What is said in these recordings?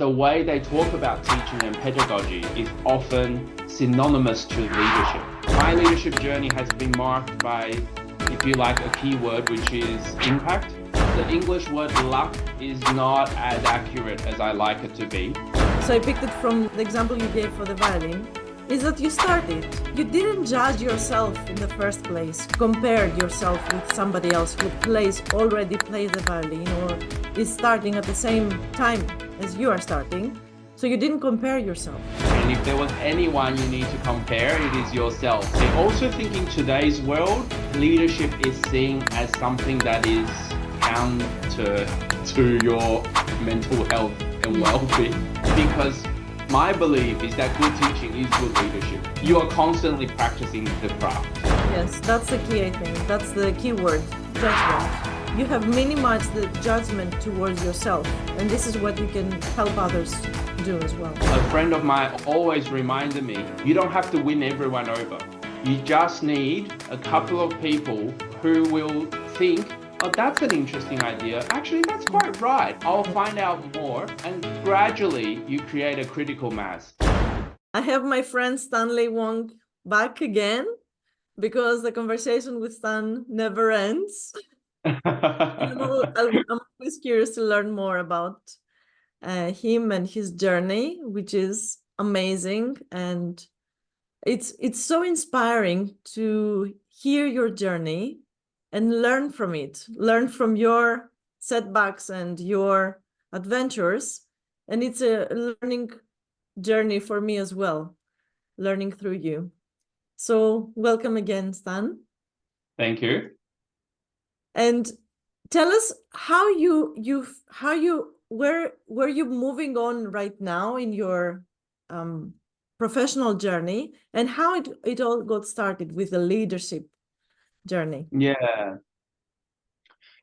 the way they talk about teaching and pedagogy is often synonymous to leadership. My leadership journey has been marked by, if you like, a key word, which is impact. The English word luck is not as accurate as I like it to be. So I picked it from the example you gave for the violin, is that you started. You didn't judge yourself in the first place, compared yourself with somebody else who already plays the violin or is starting at the same time as you are starting. So you didn't compare yourself. And if there was anyone you need to compare, it is yourself. I also think in today's world, leadership is seen as something that is counter to your mental health and well-being. Because my belief is that good teaching is good leadership. You are constantly practicing the craft. Yes, that's the key, I think. That's the key word, judgment. You have minimized the judgment towards yourself, and this is what you can help others do as well. A friend of mine always reminded me, you don't have to win everyone over. You just need a couple of people who will think, oh, that's an interesting idea. Actually, that's quite right. I'll find out more. And gradually, you create a critical mass. I have my friend Stanley Wang back again because the conversation with Stan never ends. I'm always curious to learn more about him and his journey, which is amazing. And it's so inspiring to hear your journey and learn from it, learn from your setbacks and your adventures. And it's a learning journey for me as well, learning through you. So welcome again, Stan. Thank you. And tell us where you moving on right now in your professional journey, and how it all got started with the leadership journey. Yeah.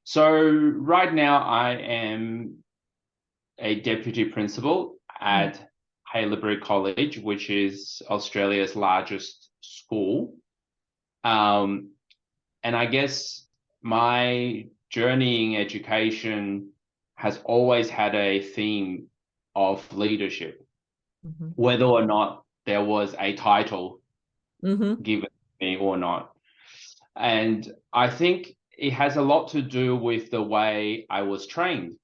So right now I am a deputy principal at Haileybury College, which is Australia's largest school. And I guess my journey in education has always had a theme of leadership, whether or not there was a title given me or not. And I think it has a lot to do with the way I was trained.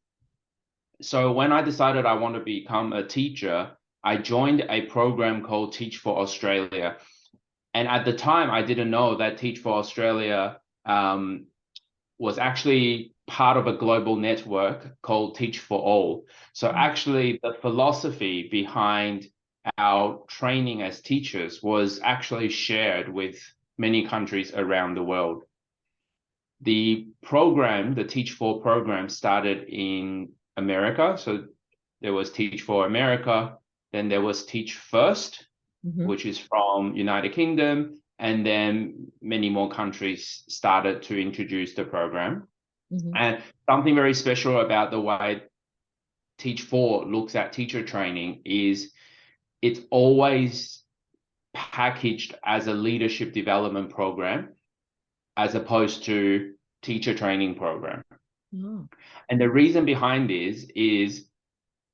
So when I decided I want to become a teacher, I joined a program called Teach for Australia. And at the time, I didn't know that Teach for Australia was actually part of a global network called Teach for All. So actually the philosophy behind our training as teachers was actually shared with many countries around the world. The program, the Teach For program, started in America. So there was Teach for America, then there was Teach First, which is from United Kingdom, and then many more countries started to introduce the program. And something very special about the way Teach For looks at teacher training is it's always packaged as a leadership development program as opposed to teacher training program. And the reason behind this is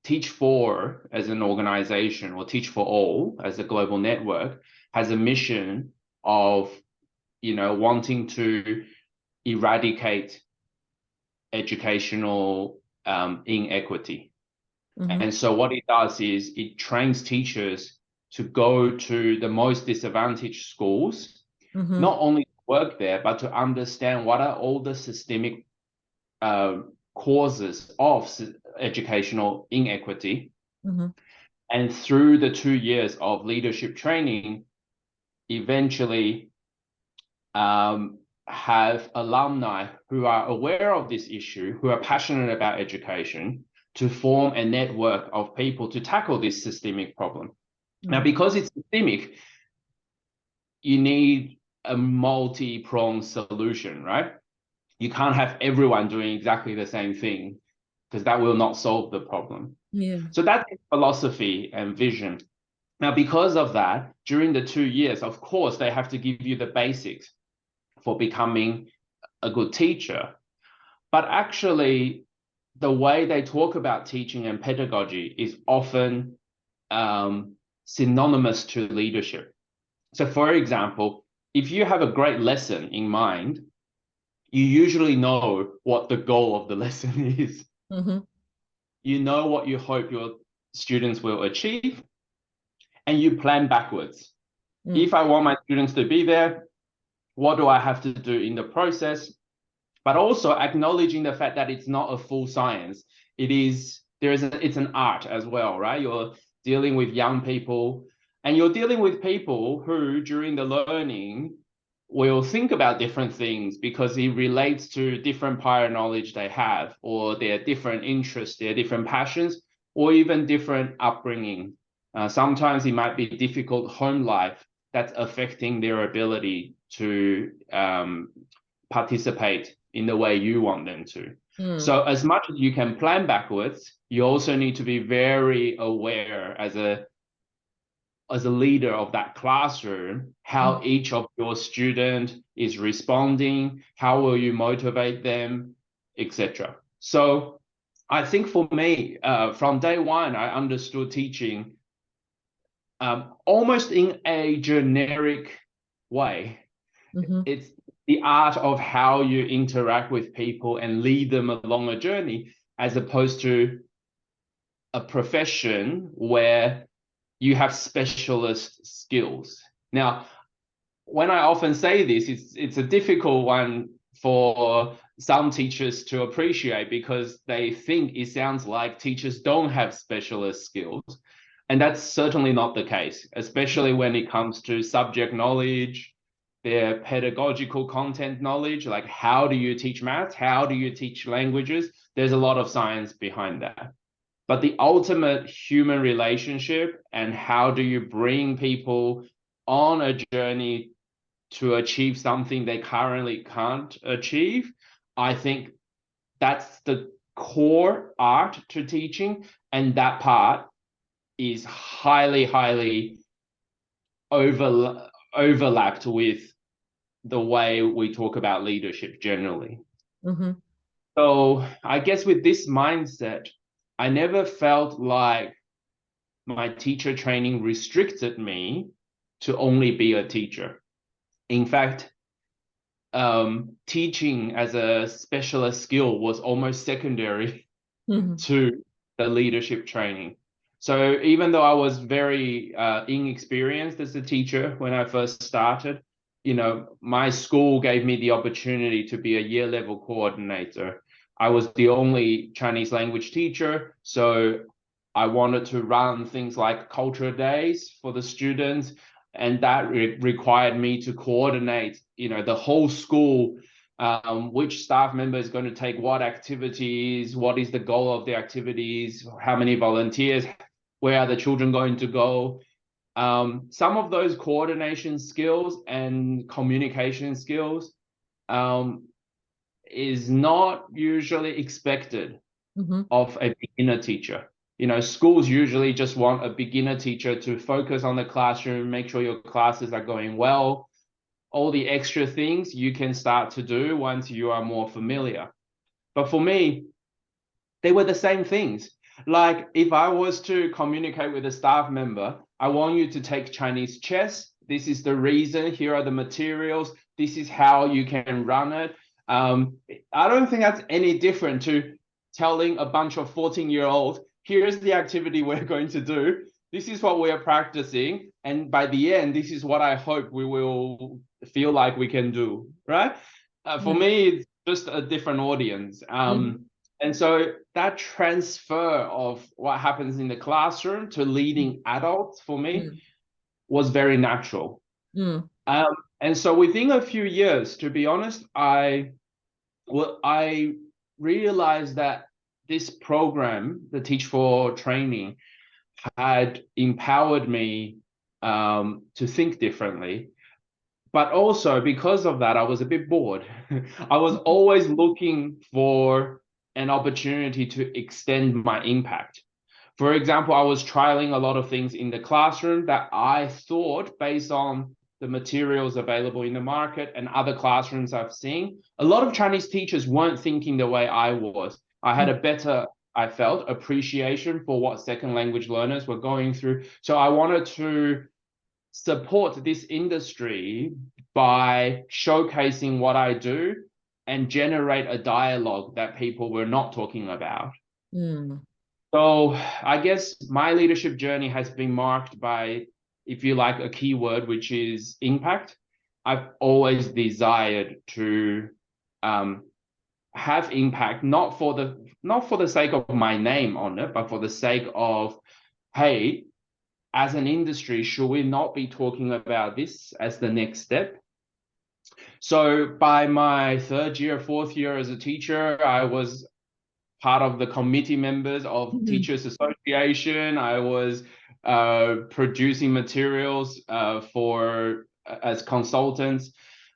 Teach For as an organization, or Teach For All as a global network, has a mission of, wanting to eradicate educational inequity. And so what it does is it trains teachers to go to the most disadvantaged schools, not only work there, but to understand what are all the systemic causes of educational inequity. And through the 2 years of leadership training, eventually have alumni who are aware of this issue, who are passionate about education, to form a network of people to tackle this systemic problem. Now, because it's systemic, you need a multi-pronged solution, right? You can't have everyone doing exactly the same thing, because that will not solve the problem. So that's philosophy and vision. Now, because of that, during the 2 years, of course, they have to give you the basics for becoming a good teacher. But actually, the way they talk about teaching and pedagogy is often synonymous to leadership. So for example, if you have a great lesson in mind, you usually know what the goal of the lesson is. Mm-hmm. You know what you hope your students will achieve, and you plan backwards. If I want my students to be there, what do I have to do in the process? But also acknowledging the fact that it's not a full science. It's an art as well, right? You're dealing with young people, and you're dealing with people who during the learning will think about different things because it relates to different prior knowledge they have, or their different interests, their different passions, or even different upbringing. Sometimes it might be difficult home life that's affecting their ability to participate in the way you want them to. So as much as you can plan backwards, you also need to be very aware as a leader of that classroom, how each of your student is responding, how will you motivate them, etc. So I think for me, from day one, I understood teaching almost in a generic way. Mm-hmm. It's the art of how you interact with people and lead them along a journey, as opposed to a profession where you have specialist skills. Now, when I often say this, it's a difficult one for some teachers to appreciate because they think it sounds like teachers don't have specialist skills. And that's certainly not the case, especially when it comes to subject knowledge, their pedagogical content knowledge, like how do you teach math? How do you teach languages? There's a lot of science behind that. But the ultimate human relationship and how do you bring people on a journey to achieve something they currently can't achieve, I think that's the core art to teaching. And that part is highly, highly overlapped with the way we talk about leadership generally. Mm-hmm. So I guess with this mindset, I never felt like my teacher training restricted me to only be a teacher. In fact, teaching as a specialist skill was almost secondary to the leadership training. So even though I was very inexperienced as a teacher when I first started, my school gave me the opportunity to be a year level coordinator. I was the only Chinese language teacher, so I wanted to run things like culture days for the students, and that required me to coordinate, the whole school, which staff member is going to take what activities, what is the goal of the activities, how many volunteers, where are the children going to go. Some of those coordination skills and communication skills is not usually expected of a beginner teacher. Schools usually just want a beginner teacher to focus on the classroom, make sure your classes are going well. All the extra things you can start to do once you are more familiar. But for me, they were the same things. Like if I was to communicate with a staff member, I want you to take Chinese chess. This is the reason. Here are the materials. This is how you can run it. I don't think that's any different to telling a bunch of 14-year-olds, here's the activity we're going to do. This is what we are practicing. And by the end, this is what I hope we will feel like we can do, right? For me, it's just a different audience. And so that transfer of what happens in the classroom to leading adults for me was very natural. And so within a few years, to be honest, I realized that this program, the Teach for Training, had empowered me to think differently. But also because of that, I was a bit bored. I was always looking for an opportunity to extend my impact. For example, I was trialing a lot of things in the classroom that I thought, based on the materials available in the market and other classrooms I've seen, a lot of Chinese teachers weren't thinking the way I was. I had a better, I felt, appreciation for what second language learners were going through. So I wanted to support this industry by showcasing what I do and generate a dialogue that people were not talking about. Mm. So I guess my leadership journey has been marked by, if you like, a key word, which is impact. I've always desired to have impact, not for the sake of my name on it, but for the sake of, hey, as an industry, should we not be talking about this as the next step? So by my third year, fourth year as a teacher, I was part of the committee members of Teachers Association. I was producing materials as consultants.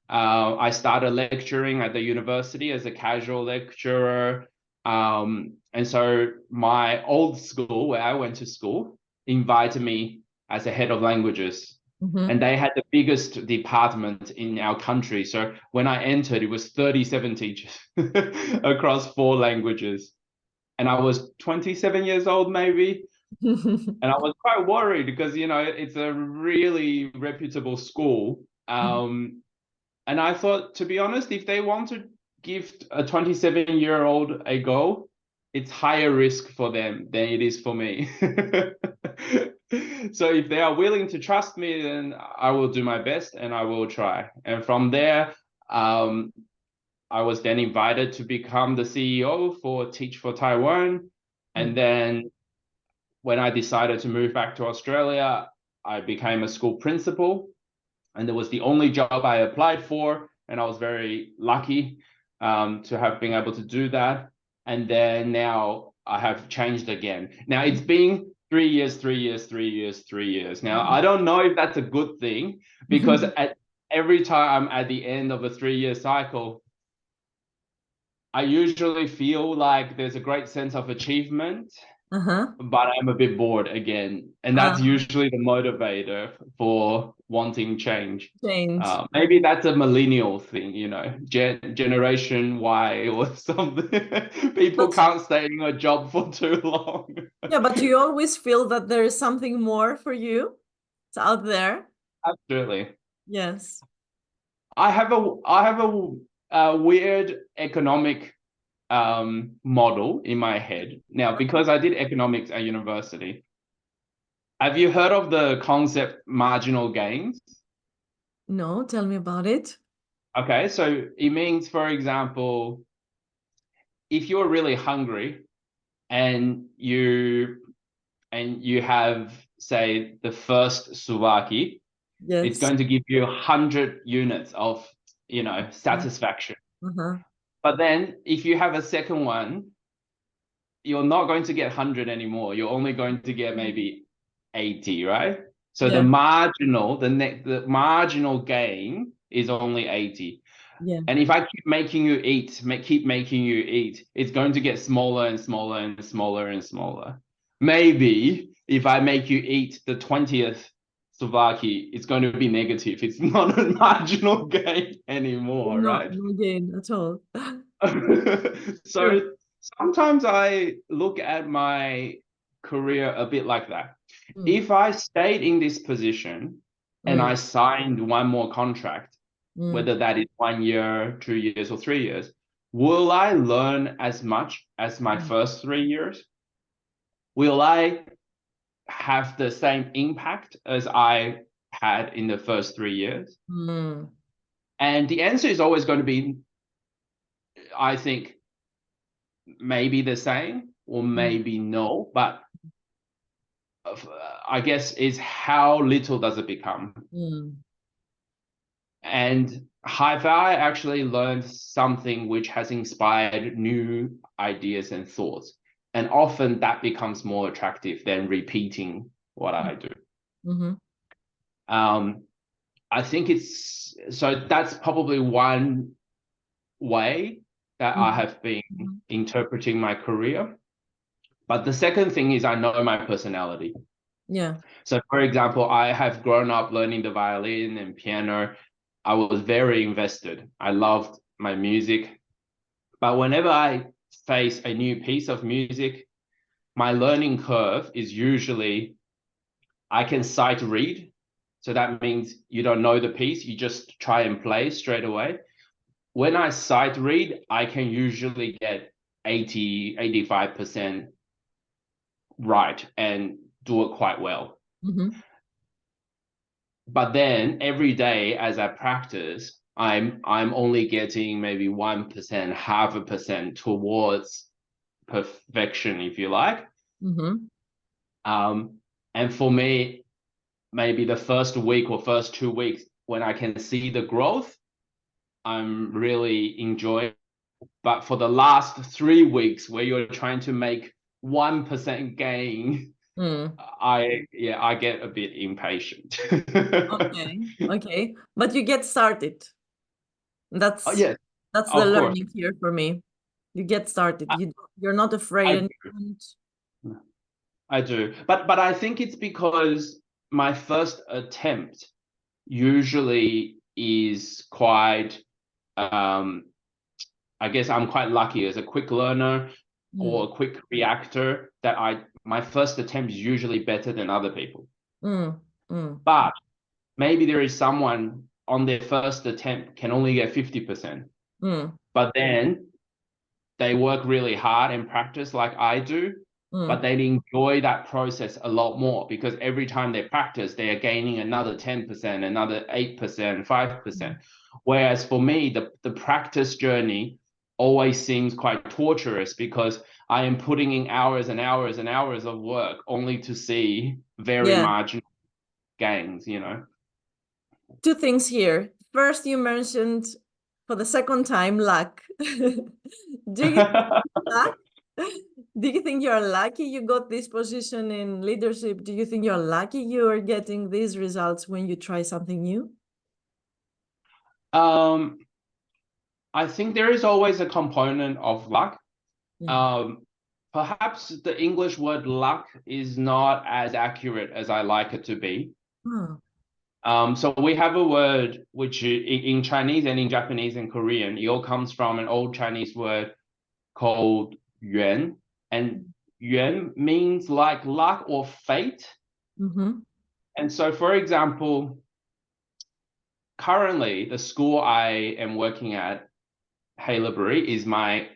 I started lecturing at the university as a casual lecturer. And so my old school, where I went to school, invited me as a head of languages. And they had the biggest department in our country. So when I entered, it was 37 teachers across 4 languages. And I was 27 years old, maybe. And I was quite worried because, it's a really reputable school. And I thought, to be honest, if they want to give a 27-year-old a go, it's higher risk for them than it is for me. So if they are willing to trust me, then I will do my best and I will try. And from there, I was then invited to become the CEO for Teach for Taiwan. And then when I decided to move back to Australia, I became a school principal. And it was the only job I applied for. And I was very lucky to have been able to do that. And then now I have changed again. Now it's been 3 years, 3 years, 3 years, 3 years. Now, I don't know if that's a good thing, because every time at the end of a 3-year cycle, I usually feel like there's a great sense of achievement, but I'm a bit bored again. And that's usually the motivator for wanting change. Maybe that's a millennial thing, Generation Y or something. People can't stay in a job for too long. Yeah, but do you always feel that there is something more for you? It's out there. Absolutely. Yes. I have a weird economic model in my head now, because I did economics at university. Have you heard of the concept marginal gains? No, tell me about it. Okay, so it means, for example, if you're really hungry and you have, say, the first souvlaki, it's going to give you 100 units of, satisfaction. But then if you have a second one, you're not going to get 100 anymore. You're only going to get maybe 80, right? So the marginal gain is only 80. And if I keep making you eat, it's going to get smaller and smaller and smaller and smaller. Maybe if I make you eat the 20th souvlaki, it's going to be negative. It's not a marginal gain anymore, right? No gain at all. So sometimes I look at my career a bit like that. If I stayed in this position and I signed one more contract, whether that is 1 year, 2 years, or 3 years, will I learn as much as my first 3 years? Will I have the same impact as I had in the first 3 years? And the answer is always going to be, I think, maybe the same or maybe no, but I guess is how little does it become? And have I actually learned something which has inspired new ideas and thoughts? And often that becomes more attractive than repeating what I do. I think that's probably one way that I have been interpreting my career. But the second thing is, I know my personality. So for example, I have grown up learning the violin and piano. I was very invested. I loved my music. But whenever I face a new piece of music, my learning curve is usually I can sight read. So that means you don't know the piece, you just try and play straight away. When I sight read, I can usually get 80, 85% right and do it quite well. Mm-hmm. But then every day as I practice, I'm only getting maybe 1%, 0.5% towards perfection, if you like. Mm-hmm. And for me, maybe the first week or first 2 weeks, when I can see the growth, I'm really enjoying. But for the last 3 weeks, where you're trying to make 1% gain, Mm. I get a bit impatient. Okay. Okay. But you get started. Oh, That's yes, that's the of course. learning here for me. You get started. You're not afraid I and you don't. I do. But I think it's because my first attempt usually is quite I guess I'm quite lucky as a quick learner or a quick reactor that my first attempt is usually better than other people. Mm, mm, But maybe there is someone on their first attempt can only get 50%. mm, But then they work really hard and practice like I do, but mm. they enjoy that process a lot more because every time they practice, they are gaining another 10%, another 8%, 5%. Whereas for me, the practice journey always seems quite torturous because I am putting in hours and hours and hours of work only to see very Yeah. marginal gains, you know. Two things here. First, you mentioned for the second time luck. Do you think luck? Do you think you're lucky you got this position in leadership? Do you think you're lucky you are getting these results when you try something new? um, I think there is always a component of luck. Mm. Um, Perhaps the English word luck is not as accurate as I like it to be. Oh. So we have a word which in Chinese and in Japanese and Korean, it all comes from an old Chinese word called yuan. And yuan means like luck or fate. Mm-hmm. And so, for example, currently the school I am working at, Haileybury, is my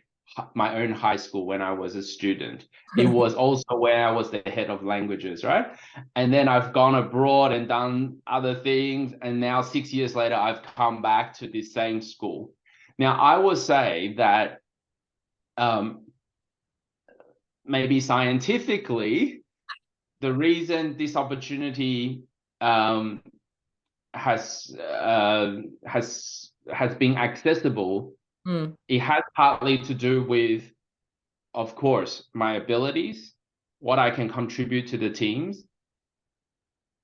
own high school when I was a student. It was also where I was the head of languages, right? And then I've gone abroad and done other things. And now 6 years later, I've come back to this same school. Now, I would say that maybe scientifically, the reason this opportunity has been accessible, Mm. it has partly to do with, of course, my abilities, what I can contribute to the teams.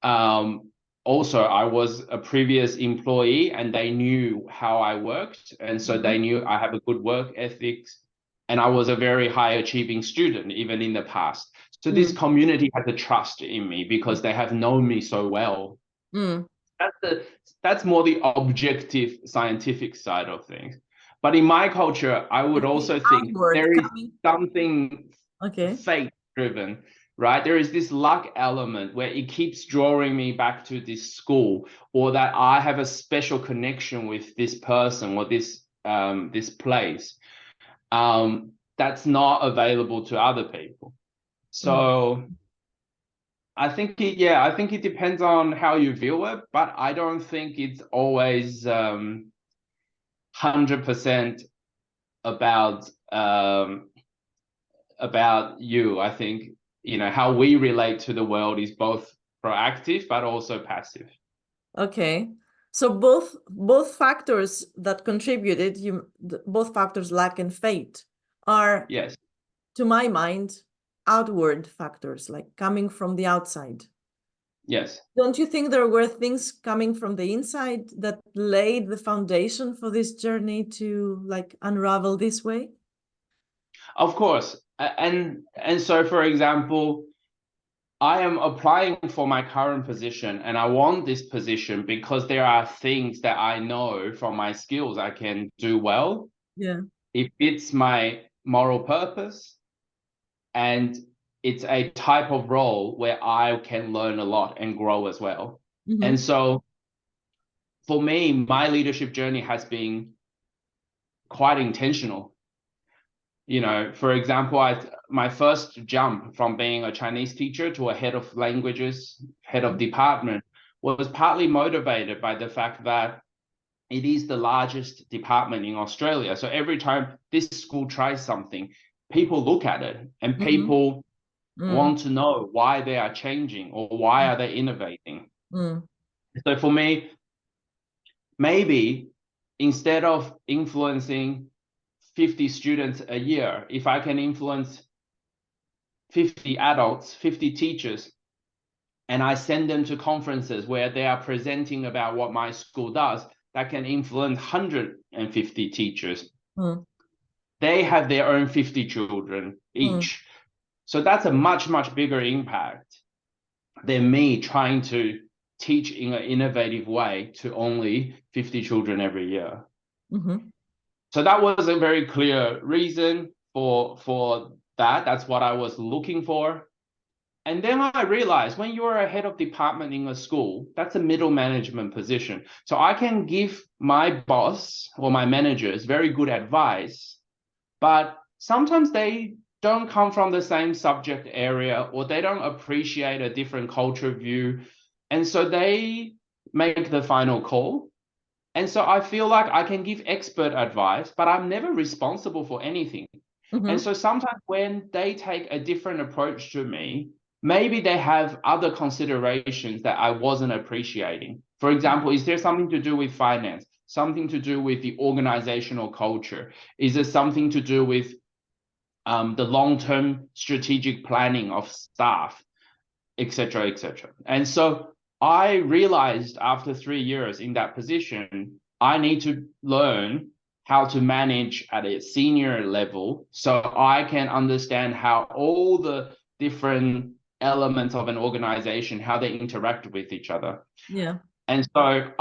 Also, I was a previous employee and they knew how I worked. And so they knew I have a good work ethics. And I was a very high achieving student, even in the past. So this community has a trust in me because they have known me so well. Mm. That's more the objective scientific side of things. But in my culture, I would It's the also think outward there is coming. something Okay. fate driven, right? There is this luck element where it keeps drawing me back to this school, or that I have a special connection with this person or this place that's not available to other people. Mm. So I think I think it depends on how you view it, but I don't think it's always 100% about you. I think, you know, how we relate to the world is both proactive but also passive. Okay. So both factors that contributed, both factors, luck and fate, are, Yes. to my mind, outward factors, like coming from the outside. Yes. Don't you think there were things coming from the inside that laid the foundation for this journey to like unravel this way? Of course. And so, for example, I am applying for my current position and I want this position because there are things that I know from my skills I can do well. Yeah. It fits moral purpose, and it's a type of role where I can learn a lot and grow as well. And so for me, my leadership journey has been quite intentional. You know, for example, my first jump from being a Chinese teacher to a head of languages, head of department, was partly motivated by the fact that it is the largest department in Australia. So every time this school tries something, people look at it and people want to know why they are changing or why are they innovating. So for me, maybe instead of influencing 50 students a year, if I can influence 50 adults, 50 teachers, and I send them to conferences where they are presenting about what my school does, that can influence 150 teachers. They have their own 50 children each. So that's a much, much bigger impact than me trying to teach in an innovative way to only 50 children every year. So that was a very clear reason for that. That's what I was looking for. And then I realized when you're a head of department in a school, that's a middle management position. So I can give my boss or my managers very good advice, but sometimes they don't come from the same subject area, or they don't appreciate a different culture view. And so they make the final call. And so I feel like I can give expert advice, but I'm never responsible for anything. And so sometimes when they take a different approach to me, maybe they have other considerations that I wasn't appreciating. For example, is there something to do with finance, something to do with the organizational culture? Is it something to do with the long-term strategic planning of staff, et cetera, et cetera? And so I realized after 3 years in that position, I need to learn how to manage at a senior level so I can understand how all the different elements of an organization, how they interact with each other. Yeah. And so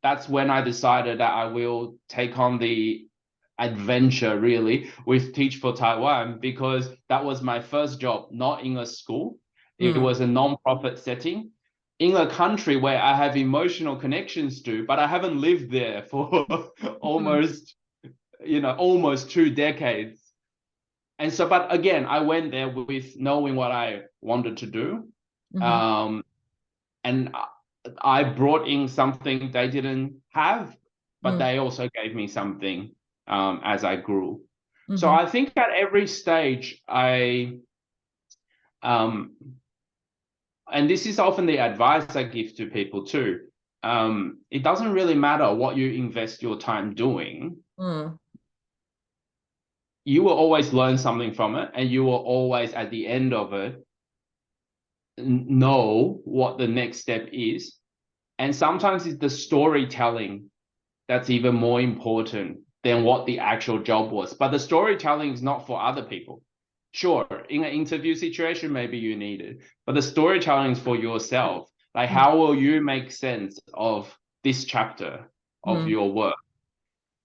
that's when I decided that I will take on the adventure really with Teach for Taiwan, because that was my first job, not in a school. It was a non-profit setting in a country where I have emotional connections to, but I haven't lived there for almost 2 decades. And so, but again, I went there with knowing what I wanted to do. And I brought in something they didn't have, but they also gave me something as I grew. So I think at every stage, and this is often the advice I give to people too. It doesn't really matter what you invest your time doing. You will always learn something from it, and you will always, at the end of it, know what the next step is. And sometimes it's the storytelling that's even more important than what the actual job was. But the storytelling is not for other people. Sure, in an interview situation, maybe you need it, but the storytelling is for yourself. Like, how will you make sense of this chapter of your work?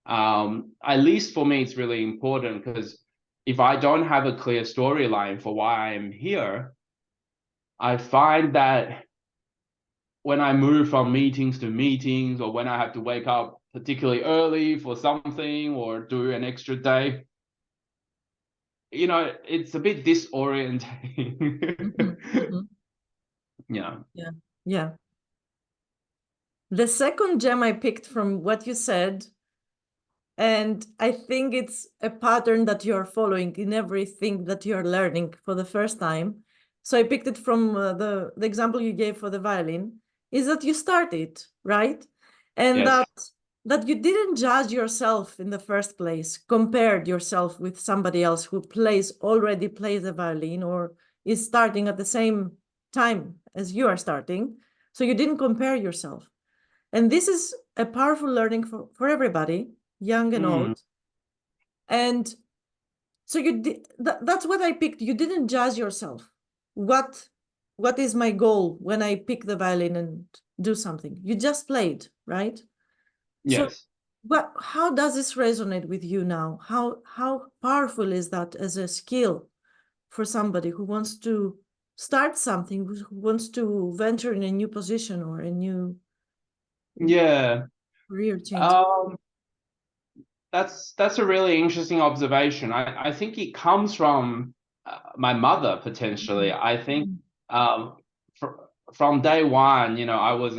At least for me, it's really important, because if I don't have a clear storyline for why I'm here, I find that when I move from meetings to meetings, or when I have to wake up particularly early for something or do an extra day, it's a bit disorientating. Yeah. The second gem I picked from what you said, and I think it's a pattern that you're following in everything that you're learning for the first time. So I picked it from the example you gave for the violin, is that you started, right? And Yes. that you didn't judge yourself in the first place, compared yourself with somebody else who already plays the violin or is starting at the same time as you are starting. So you didn't compare yourself. And this is a powerful learning for everybody, young and old. And so that's what I picked. You didn't judge yourself. What is my goal when I pick the violin and do something? You just played, right? Yes. how does this resonate with you now? How powerful is that as a skill for somebody who wants to start something, who wants to venture in a new position or a new Yeah. career change? Um, that's a really interesting observation. I think it comes from my mother potentially. I think fr from day one, I was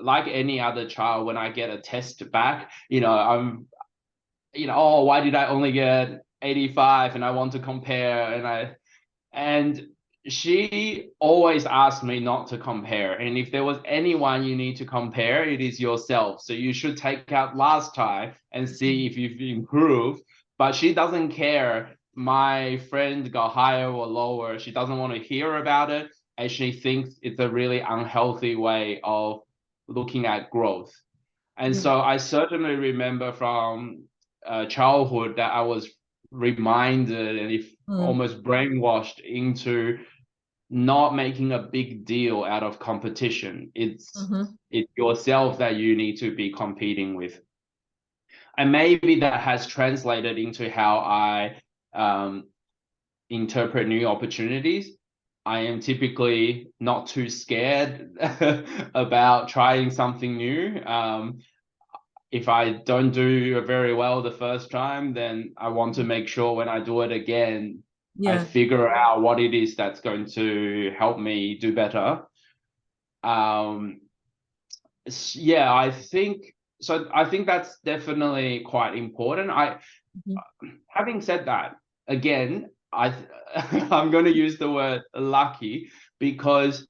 like any other child. When I get a test back, oh, why did I only get 85? And I want to compare, and she always asked me not to compare. And if there was anyone you need to compare, it is yourself. So you should take out last time and see if you've improved. But she doesn't care. My friend got higher or lower. She doesn't want to hear about it. And she thinks it's a really unhealthy way of looking at growth. And Yeah. so I certainly remember from childhood that I was reminded and if almost brainwashed into not making a big deal out of competition. It's yourself that you need to be competing with. And maybe that has translated into how I interpret new opportunities. I am typically not too scared about trying something new. If I don't do very well the first time, then I want to make sure when I do it again, I Yeah. figure out what it is that's going to help me do better. Yeah, I think so. I think that's definitely quite important. Having said that, again, I'm going to use the word lucky because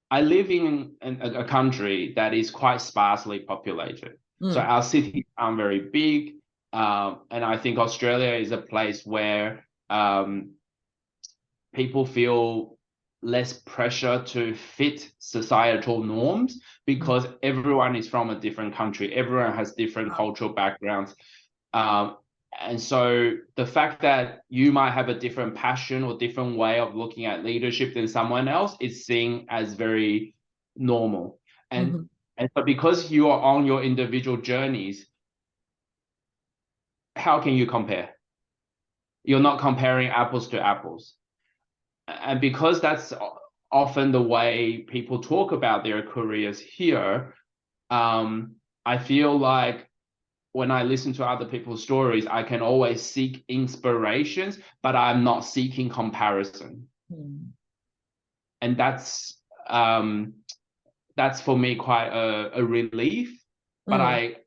I live in a country that is quite sparsely populated. So our cities aren't very big. And I think Australia is a place where people feel less pressure to fit societal norms because everyone is from a different country. Everyone has different cultural backgrounds. Um, and so the fact that you might have a different passion or different way of looking at leadership than someone else is seen as very normal. And so because you are on your individual journeys, how can you compare? You're not comparing apples to apples. And because that's often the way people talk about their careers here, I feel like when I listen to other people's stories, I can always seek inspirations, but I'm not seeking comparison. And that's for me quite a relief. But I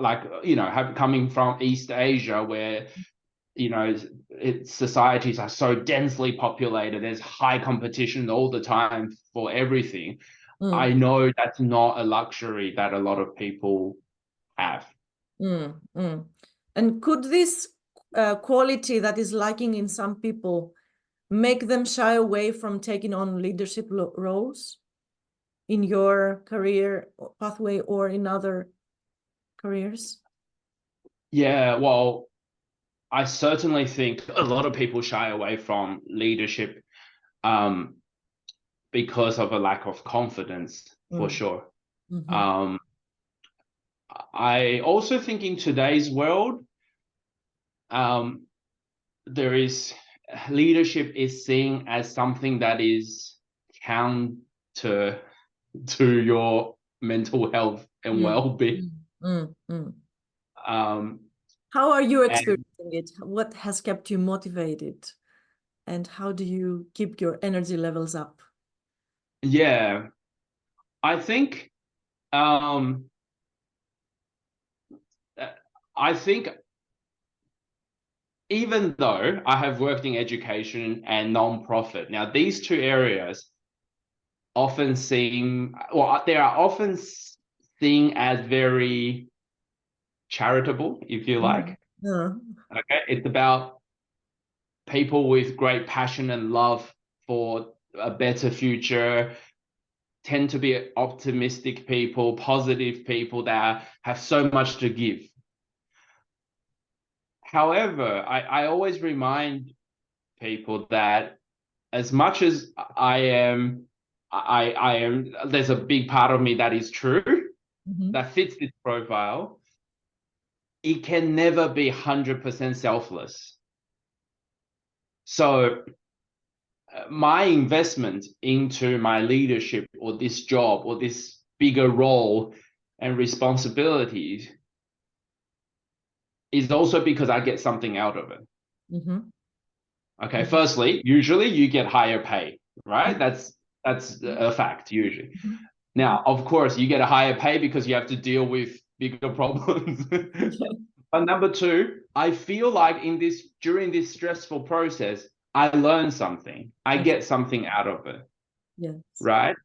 like, coming from East Asia where, societies are so densely populated, there's high competition all the time for everything. I know that's not a luxury that a lot of people have. And could this quality that is lacking in some people make them shy away from taking on leadership roles in your career pathway or in other careers? Yeah, well, I certainly think a lot of people shy away from leadership because of a lack of confidence, for sure. I also think in today's world, leadership is seen as something that is counter to your mental health and well-being. How are you experiencing it? What has kept you motivated? And how do you keep your energy levels up? Yeah, I think even though I have worked in education and non-profit, now these two areas often they are often seen as very charitable, if you like. Okay, it's about people with great passion and love for a better future, tend to be optimistic people, positive people that have so much to give. However, I always remind people that as much as I am, there's a big part of me that is true. that fits this profile, it can never be 100% selfless. So my investment into my leadership or this job or this bigger role and responsibilities is also because I get something out of it. Okay, firstly, usually you get higher pay, right? That's a fact usually. Now, of course, you get a higher pay because you have to deal with bigger problems. But number two, I feel like during this stressful process, I learn something. I get something out of it. Yes. Right?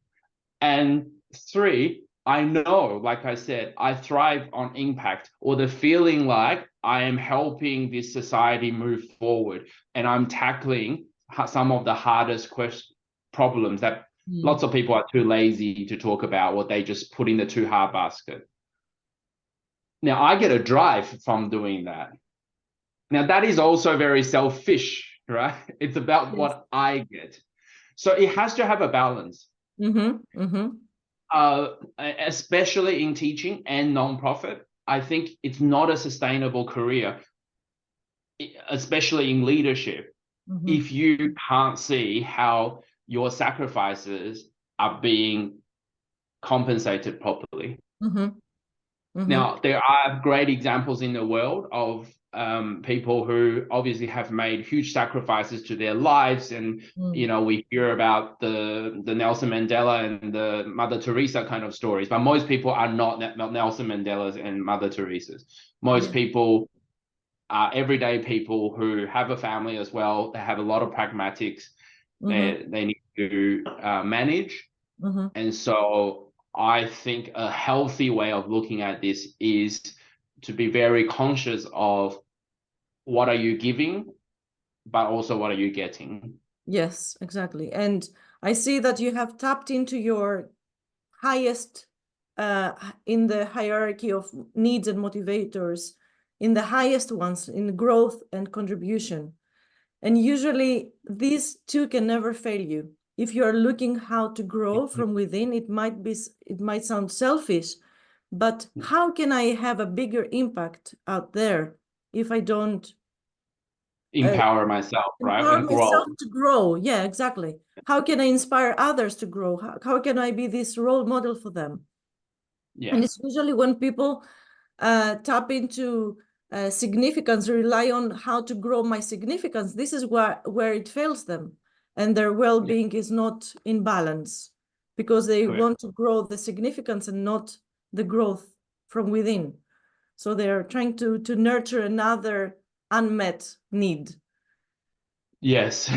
And three, I know, like I said, I thrive on impact, or the feeling like I am helping this society move forward and I'm tackling some of the hardest problems that lots of people are too lazy to talk about, or they just put in the too hard basket. Now, I get a drive from doing that. Now, that is also very selfish, right? It's about what I get. So it has to have a balance. Especially in teaching and nonprofit, I think it's not a sustainable career, especially in leadership, if you can't see how your sacrifices are being compensated properly. Now, there are great examples in the world of people who obviously have made huge sacrifices to their lives. And, you know, we hear about the Nelson Mandela and the Mother Teresa kind of stories, but most people are not Nelson Mandelas and Mother Teresas. Most people are everyday people who have a family as well. They have a lot of pragmatics they need to manage. And so I think a healthy way of looking at this is to be very conscious of what are you giving, but also what are you getting. Yes, exactly. And I see that you have tapped into your highest in the hierarchy of needs and motivators, in the highest ones, in growth and contribution. And usually these two can never fail you. If you're looking how to grow from within, it might sound selfish, but how can I have a bigger impact out there if I don't empower myself, right? empower And myself grow. to grow? Yeah, exactly. How can I inspire others to grow? How can I be this role model for them? Yeah. And it's usually when people tap into significance, rely on how to grow my significance, this is where it fails them. And their well-being is not in balance because they want to grow the significance and not the growth from within. So they're trying to nurture another unmet need. Yes.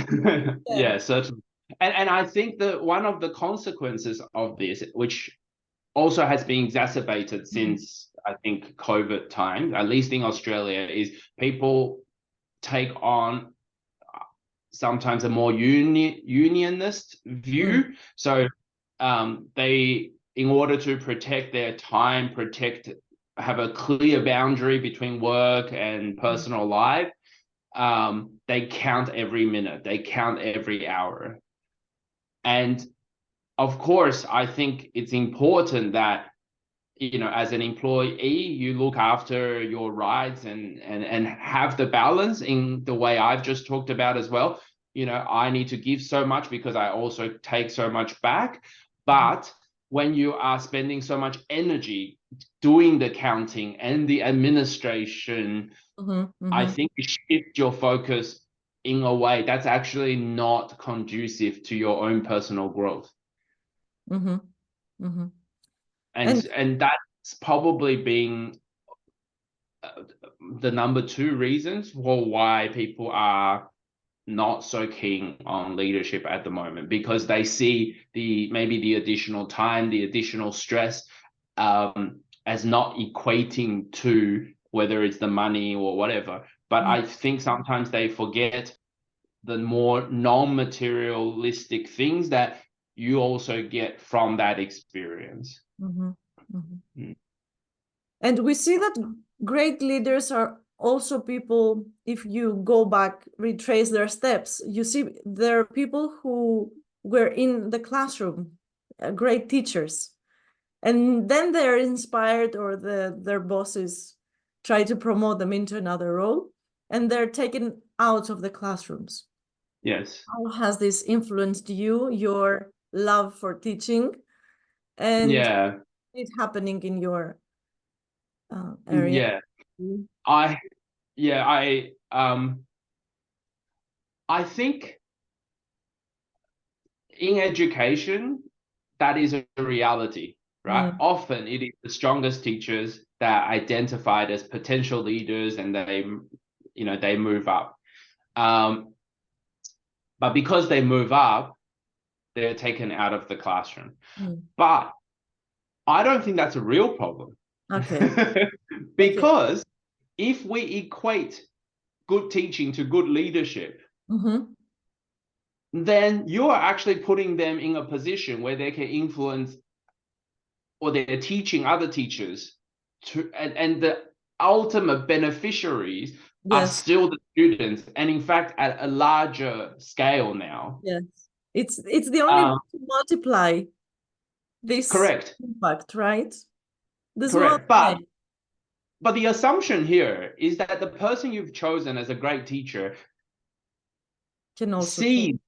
Yeah, certainly. And I think that one of the consequences of this, which also has been exacerbated since I think COVID time, at least in Australia, is people take on sometimes a more unionist view. So they, in order to protect their time, have a clear boundary between work and personal life, they count every minute, they count every hour. And of course, I think it's important that, you know, as an employee, you look after your rights and have the balance in the way I've just talked about as well. You know, I need to give so much because I also take so much back. But when you are spending so much energy doing the counting and the administration, I think you shift your focus in a way that's actually not conducive to your own personal growth. And that's probably been the number two reasons for why people are not so keen on leadership at the moment, because they see maybe the additional time, the additional stress as not equating to whether it's the money or whatever. But I think sometimes they forget the more non-materialistic things that you also get from that experience. And we see that great leaders are also people, if you go back, retrace their steps, you see there are people who were in the classroom, great teachers. And then they're inspired, or their bosses try to promote them into another role, and they're taken out of the classrooms. Yes. How has this influenced you, your love for teaching, and Yeah. it happening in your area? Yeah. I yeah, I think in education, that is a reality, right? Mm, Often it is the strongest teachers that are identified as potential leaders, and they move up. But because they move up, they're taken out of the classroom. mm. But I don't think that's a real problem. Okay. Okay. Because if we equate good teaching to good leadership, Mm-hmm. then you are actually putting them in a position where they can influence, or they're teaching other teachers and the ultimate beneficiaries are Yes. still the students, and in fact at a larger scale now. Yes. It's the only way Um, to multiply this correct, impact, right? The small correct. But thing the assumption here is that the person you've chosen as a great teacher can also change.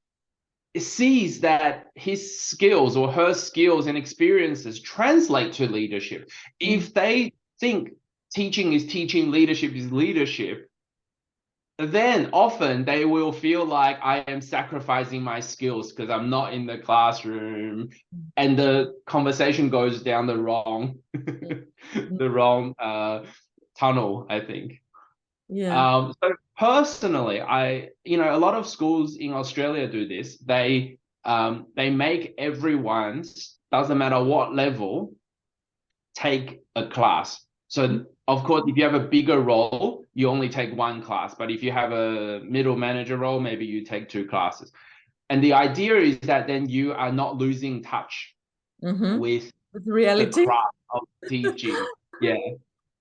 sees that his skills or her skills and experiences translate to leadership. Mm. If they think teaching is teaching, leadership is leadership, then often they will feel like I am sacrificing my skills because I'm not in the classroom, and the conversation goes down the wrong Mm. the wrong tunnel, I think. Yeah. So personally, a lot of schools in Australia do this. They make everyone's, doesn't matter what level, take a class. So of course, if you have a bigger role, you only take one class. But if you have a middle manager role, maybe you take two classes. And the idea is that then you are not losing touch Mm-hmm. with With the reality. craft of teaching. Yeah.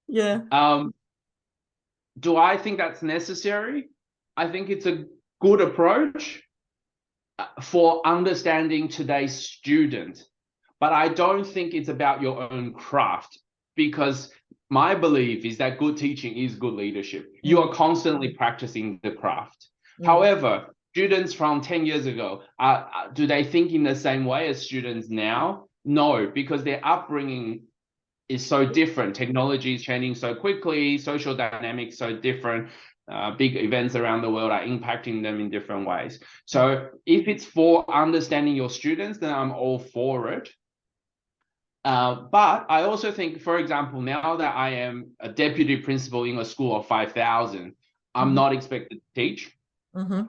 Yeah. Do I think that's necessary? I think it's a good approach for understanding today's student, but I don't think it's about your own craft, because my belief is that good teaching is good leadership. You are constantly practicing the craft. However, students from 10 years ago, do they think in the same way as students now? No, because their upbringing is so different. Technology is changing so quickly, social dynamics so different. Big events around the world are impacting them in different ways. So if it's for understanding your students, then I'm all for it. But I also think, for example, now that I am a deputy principal in a school of 5,000, I'm not expected to teach. Mm-hmm.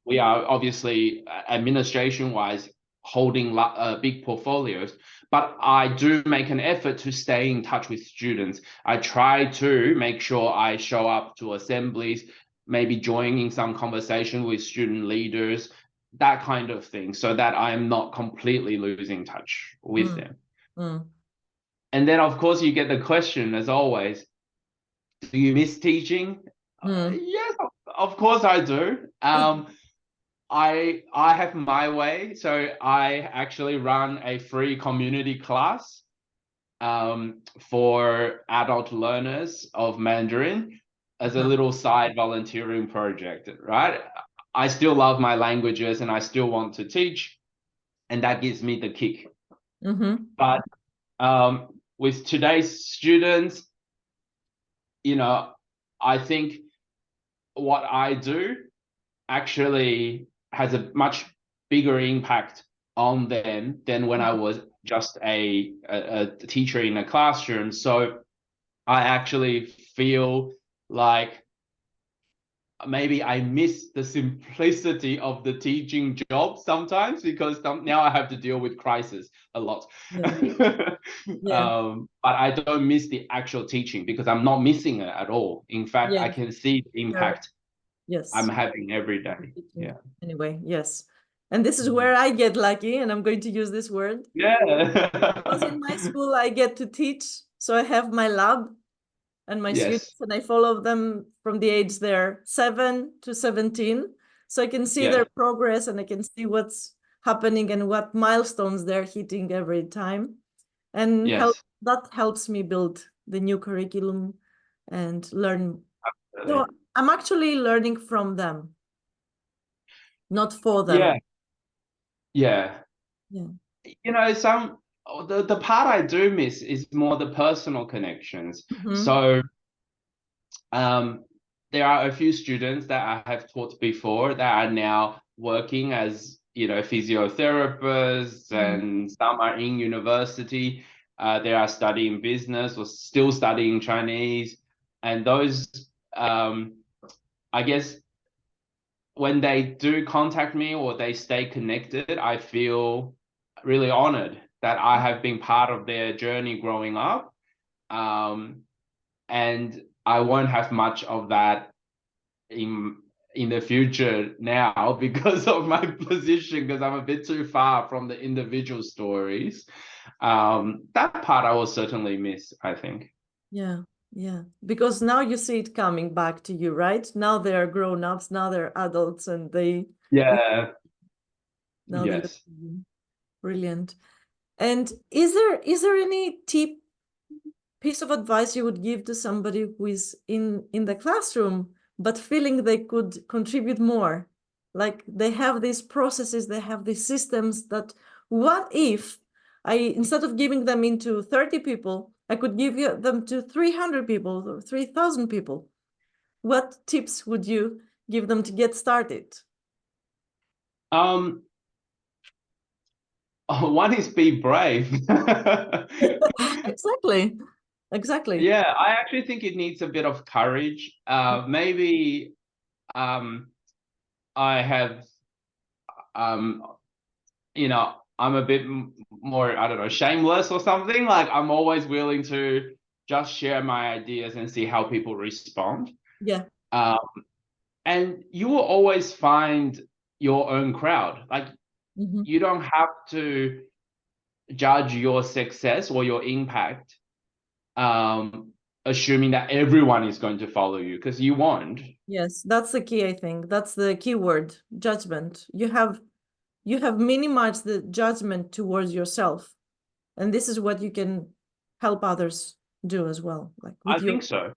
We are obviously administration-wise holding big portfolios, but I do make an effort to stay in touch with students. I try to make sure I show up to assemblies, maybe joining some conversation with student leaders, that kind of thing, so that I'm not completely losing touch with them. And then, of course, you get the question, as always, do you miss teaching? Yes, of course I do. I have my way. So I actually run a free community class for adult learners of Mandarin as a little side volunteering project, right? I still love my languages and I still want to teach, and that gives me the kick. But with today's students, I think what I do actually has a much bigger impact on them than when I was just a teacher in a classroom. So I actually feel like maybe I miss the simplicity of the teaching job sometimes, because now I have to deal with crisis a lot. Yeah. But I don't miss the actual teaching because I'm not missing it at all. In fact, Yeah. I can see the impact I'm Yes. having every day. Yeah. Anyway, yes. And this is where I get lucky, and I'm going to use this word. Because in Yeah. my school, I get to teach. So I have my lab and my students, Yes. and I follow them from the age they're 7 to 17. So I can see Yeah. their progress, and I can see what's happening and what milestones they're hitting every time. and Yes. that helps me build the new curriculum and learn. So Absolutely. I'm actually learning from them, not for Yeah. them. Yeah. Yeah. You know, the part I do miss is more the personal connections. Mm-hmm. So um, there are a few students that I have taught before that are now working as, you know, physiotherapists, Mm-hmm. and some are in university. They are studying business or still studying Chinese. And those, I guess, when they do contact me or they stay connected, I feel really honored that I have been part of their journey growing up. Um, and I won't have much of that in the future now because of my position, because I'm a bit too far from the individual stories. That part I will certainly miss, I think. Yeah, yeah. Because now you see it coming back to you, right? Now they're grown-ups, now they're adults, and Yeah. now they look Yes. at you. Brilliant. And is there any piece of advice you would give to somebody who is in the classroom but feeling they could contribute more? Like they have these processes, they have these systems that what if instead of giving them into 30 people, I could give them to 300 people or 3,000 people? What tips would you give them to get started? Um, one is be brave. Exactly. Exactly. Yeah, I actually think it needs a bit of courage. Maybe um, I have, um, you know, I'm a bit more, I don't know, shameless or something. Like I'm always willing to just share my ideas and see how people respond. Yeah. Um, and you will always find your own crowd. Like Hmm. you don't have to judge your success or your impact, um, assuming that everyone is going to follow you, because you won't. Yes, that's the key, I think. That's the key word, judgment. You have minimized the judgment towards yourself. And this is what you can help others do as well, like I with your. think so.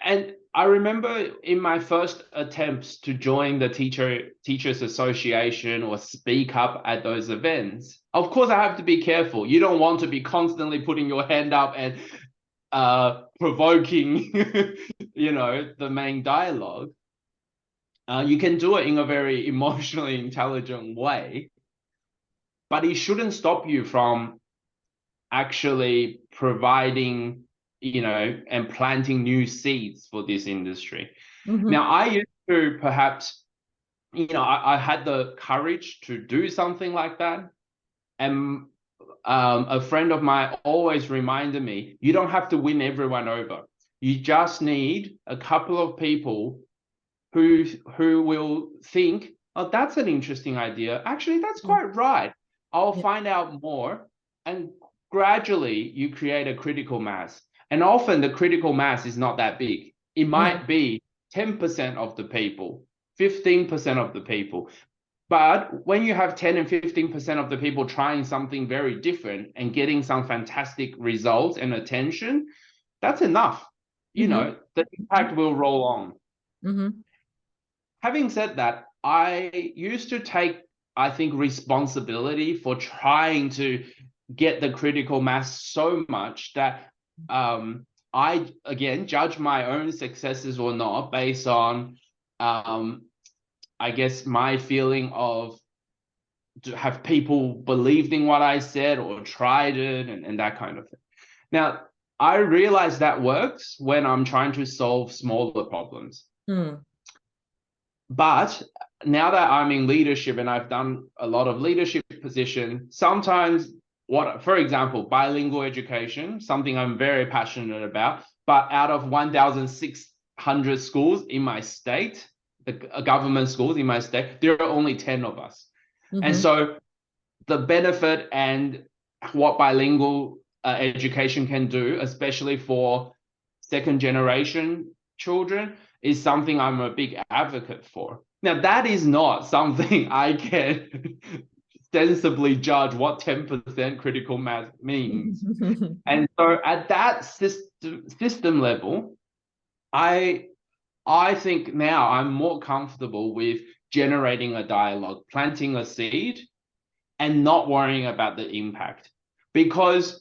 And I remember in my first attempts to join the teachers association or speak up at those events, of course I have to be careful. You don't want to be constantly putting your hand up and provoking, you know, the main dialogue. You can do it in a very emotionally intelligent way, but it shouldn't stop you from actually providing, you know, and planting new seeds for this industry. Mhm. Now, I used to perhaps, you know, I had the courage to do something like that. And a friend of mine always reminded me, you don't have to win everyone over. You just need a couple of people who will think, oh, that's an interesting idea. Actually, that's Yeah. quite right. I'll Yeah. find out more. And gradually you create a critical mass. And often the critical mass is not that big. It Yeah. might be 10% of the people, 15% of the people. But when you have 10 and 15% of the people trying something very different and getting some fantastic results and attention, that's enough. You Mm-hmm. know, the impact will roll on. Mm-hmm. Having said that, I used to take, I think, responsibility for trying to get the critical mass so much that I, again, judge my own successes or not based on, I guess, my feeling of, have people believed in what I said or tried it, and that kind of thing. Now, I realize that works when I'm trying to solve smaller problems. Mm. But now that I'm in leadership and I've done a lot of leadership positions, sometimes for example, bilingual education, something I'm very passionate about, but out of 1,600 schools in my state, the government schools in my state, there are only 10 of us. And Mm-hmm. so the benefit and what bilingual education can do, especially for second generation children, is something I'm a big advocate for. Now, that is not something I can ostensibly judge what 10% critical mass means. And so at that system level, I think now I'm more comfortable with generating a dialogue, planting a seed, and not worrying about the impact, because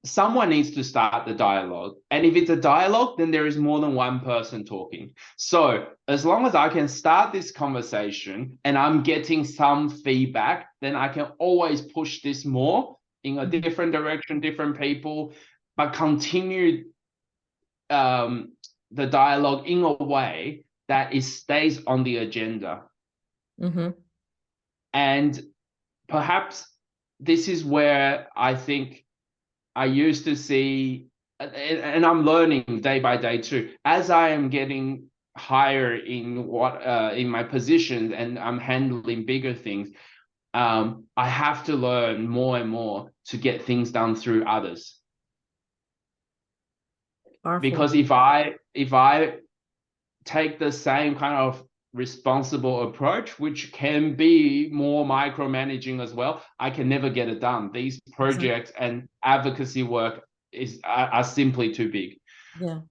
someone needs to start the dialogue. And if it's a dialogue, then there is more than one person talking. So as long as I can start this conversation and I'm getting some feedback, then I can always push this more in a different direction, different people, but continue the dialogue in a way that it stays on the agenda. And perhaps this is where I think I used to see, and I'm learning day by day too, as I am getting higher in in my positions and I'm handling bigger things, I have to learn more and more to get things done through others. Powerful. Because if I take the same kind of responsible approach, which can be more micromanaging as well, I can never get it done. These projects and advocacy work are simply too big. Yeah.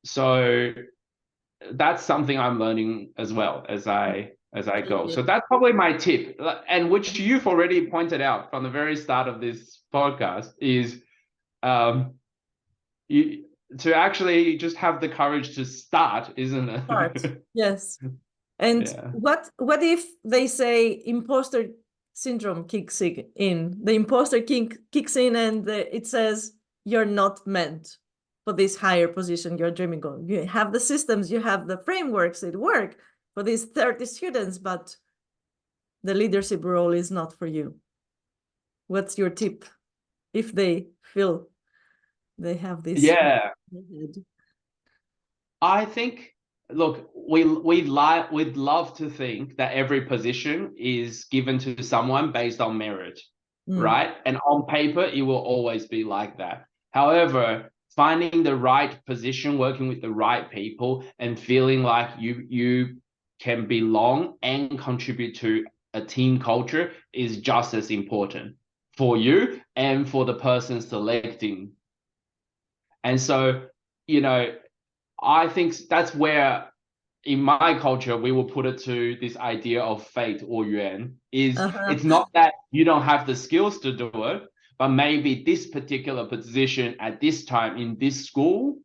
So that's something I'm learning as well as I go. So that's probably my tip, and which you've already pointed out from the very start of this podcast, is to actually just have the courage to start, isn't it? Start. Yes. And yeah. what if they say imposter syndrome kicks in? The imposter kicks in and it says you're not meant for this higher position you're dreaming of. You have the systems, you have the frameworks, it work for these 30 students, but the leadership role is not for you. What's your tip if they feel they have this? Yeah. I think, look, we'd love to think that every position is given to someone based on merit, right? And on paper, it will always be like that. However, finding the right position, working with the right people, and feeling like you can belong and contribute to a team culture is just as important for you and for the person selecting. And so, you know, I think that's where, in my culture, we will put it to this idea of fate or yuan. It's not that you don't have the skills to do it, but maybe this particular position at this time in this school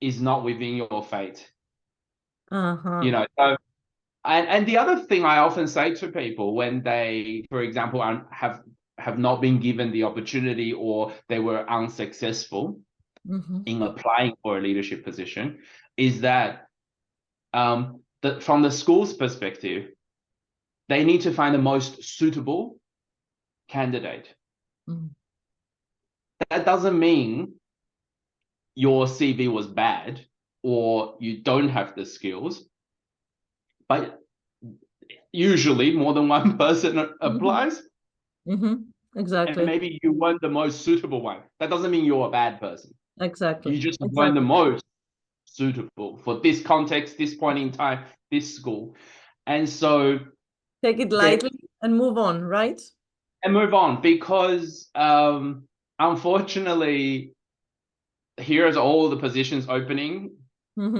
is not within your fate. You know, so, and the other thing I often say to people when they, for example, have not been given the opportunity or they were unsuccessful in applying for a leadership position, is that from the school's perspective, they need to find the most suitable candidate. That doesn't mean your CV was bad or you don't have the skills, but usually more than one person applies. Exactly. And maybe you weren't the most suitable one. That doesn't mean you're a bad person. Exactly. You just weren't the most suitable for this context, this point in time, this school. And so take it lightly and move on, right? And move on, because unfortunately, here's all the positions opening.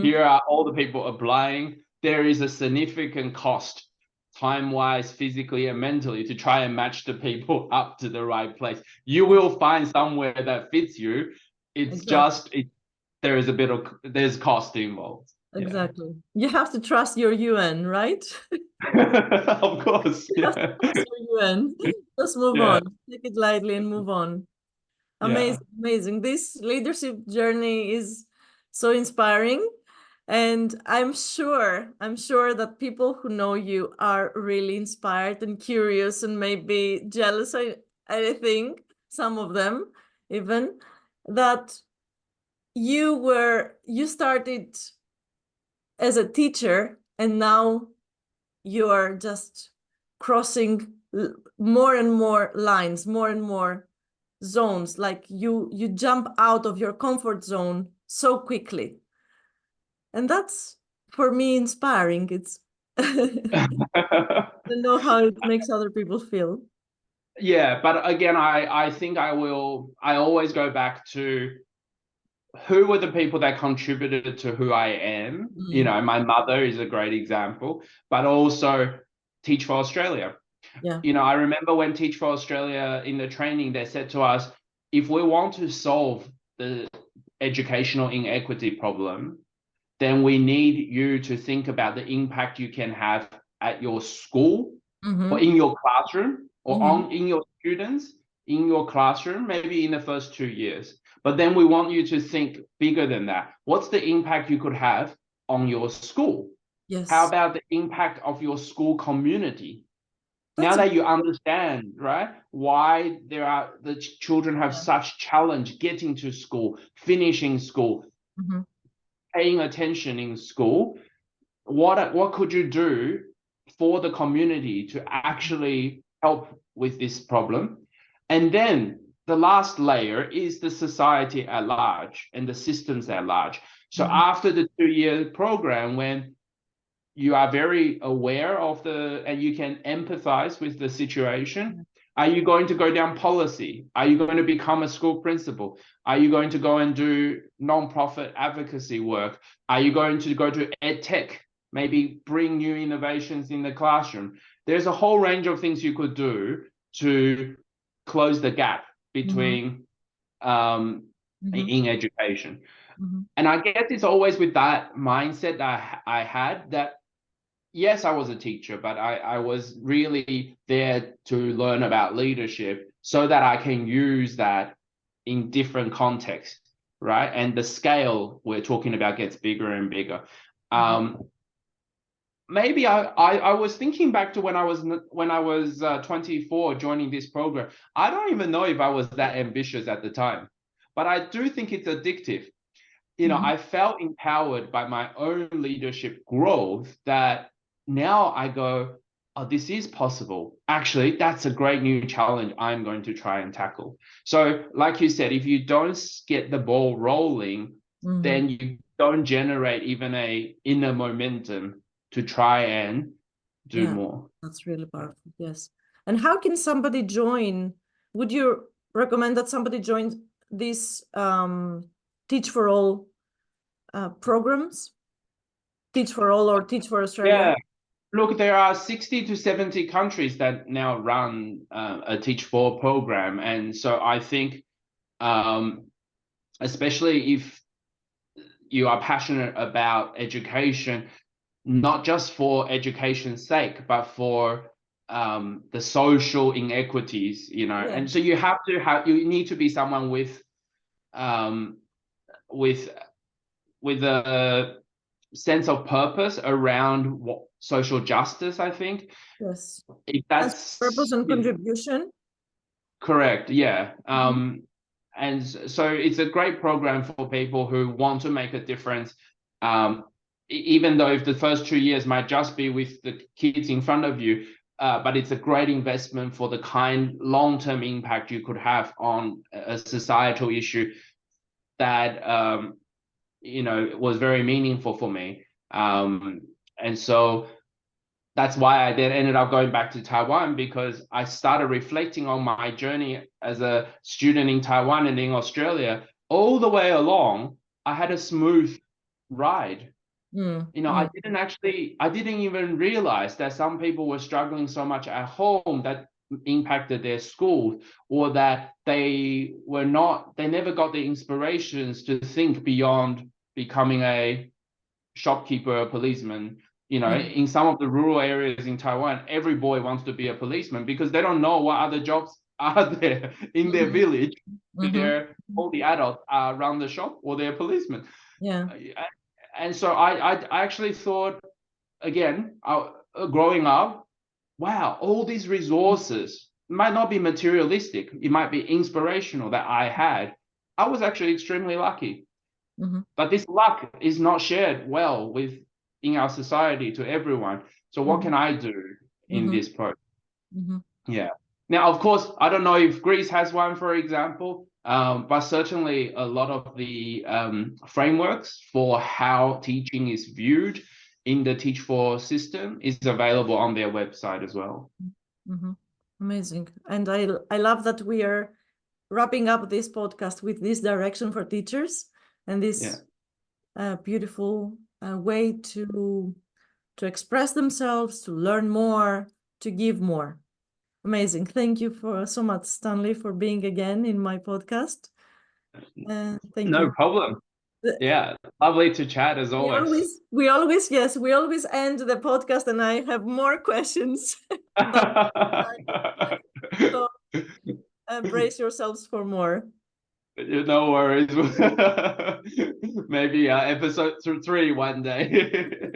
Here are all the people applying. There is a significant cost, time-wise, physically, and mentally, to try and match the people up to the right place. You will find somewhere that fits you. It's just there's cost involved. Exactly. You have to trust your UN, right? Of course. You have to trust your UN. Just move on. Take it lightly and move on. Amazing, amazing. This leadership journey is so inspiring. And I'm sure that people who know you are really inspired and curious and maybe jealous. I think some of them even, that you started as a teacher and now you are just crossing more and more lines, more and more zones, like you jump out of your comfort zone so quickly. And that's, for me, inspiring. It's don't know how it makes other people feel. Yeah, but again, I think I always go back to who were the people that contributed to who I am. You Mm, know, my mother is a great example, but also Teach for Australia. yeah. You know, I remember when Teach for Australia in the training, they said to us, if we want to solve the educational inequity problem, then we need you to think about the impact you can have at your school or Mm-hmm. in your classroom or Mm-hmm. on in your students in your classroom, maybe in the first 2 years. But then we want you to think bigger than that. What's the impact you could have on your school? How Yes. about the impact of your school community? Now That's a that you understand, right, why the children have yeah. such challenge getting to school, finishing school, Mm-hmm. paying attention in school, what could you do for the community to actually help with this problem? And then the last layer is the society at large and the systems at large. So Mm-hmm. after the 2 year program, when you are very aware of and you can empathize with the situation, are you going to go down policy? Are you going to become a school principal? Are you going to go and do non-profit advocacy work? Are you going to go to ed tech, maybe bring new innovations in the classroom? There's a whole range of things you could do to close the gap Mm-hmm. between Mm-hmm. in education. Mm-hmm. And I guess it's always with that mindset that I had that yes, I was a teacher, but I was really there to learn about leadership so that I can use that in different contexts, right? And the scale we're talking about gets bigger and bigger. Mm-hmm. Maybe I was thinking back to when I was 24 joining this program. I don't even know if I was that ambitious at the time, but I do think it's addictive. You know, Mm-hmm. I felt empowered by my own leadership growth that now I go, oh, this is possible. Actually, that's a great new challenge I'm going to try and tackle. So, like you said, if you don't get the ball rolling, Mm-hmm. then you don't generate even a inner momentum to try and do Yeah, more. that's really powerful. Yes. And how can somebody join? Would you recommend that somebody join these Teach for All programs? Teach for All or Teach for Australia? Yeah. Look, there are 60 to 70 countries that now run a Teach For program. And so I think, especially if you are passionate about education, not just for education's sake, but for the social inequities, you know. Yeah. And so you need to be someone um, with with a sense of purpose around what social justice, I think. Yes. If Sense of purpose that's and contribution. correct, yeah. Mhm. And so it's a great program for people who want to make a difference. Even though if the first 2 years might just be with the kids in front of you, but it's a great investment for the kind long-term impact you could have on a societal issue that was very meaningful for me. And so that's why I then ended up going back to Taiwan, because I started reflecting on my journey as a student in Taiwan and in Australia. All the way along, I had a smooth ride. Mm, You know, mm, I didn't even realize that some people were struggling so much at home that impacted their schools, or that they never got the inspirations to think beyond becoming a shopkeeper, a policeman. You know, mm, in some of the rural areas in Taiwan, every boy wants to be a policeman because they don't know what other jobs are there in their mhm, village. mhm. All the adults are around the shop or they're policemen. Yeah. And so I actually thought, again, growing up, wow, all these resources might not be materialistic. It might be inspirational that I had. I was actually extremely lucky. Mhm, But this luck is not shared well in our society to everyone. So what mhm, can I do in mhm, this project? mhm. Yeah. Now, of course, I don't know if Greece has one, for example, but certainly a lot of the frameworks for how teaching is viewed in the Teach For system is available on their website as well. Amazing. And I love that we are wrapping up this podcast with this direction for teachers and this beautiful way to express themselves, to learn more, to give more. Amazing. Thank you so much, Stanley, for being again in my podcast. Thank No you. problem. Yeah, lovely to chat as always. We always end the podcast and I have more questions. So brace yourselves for more. No worries. Maybe episode 3 one day.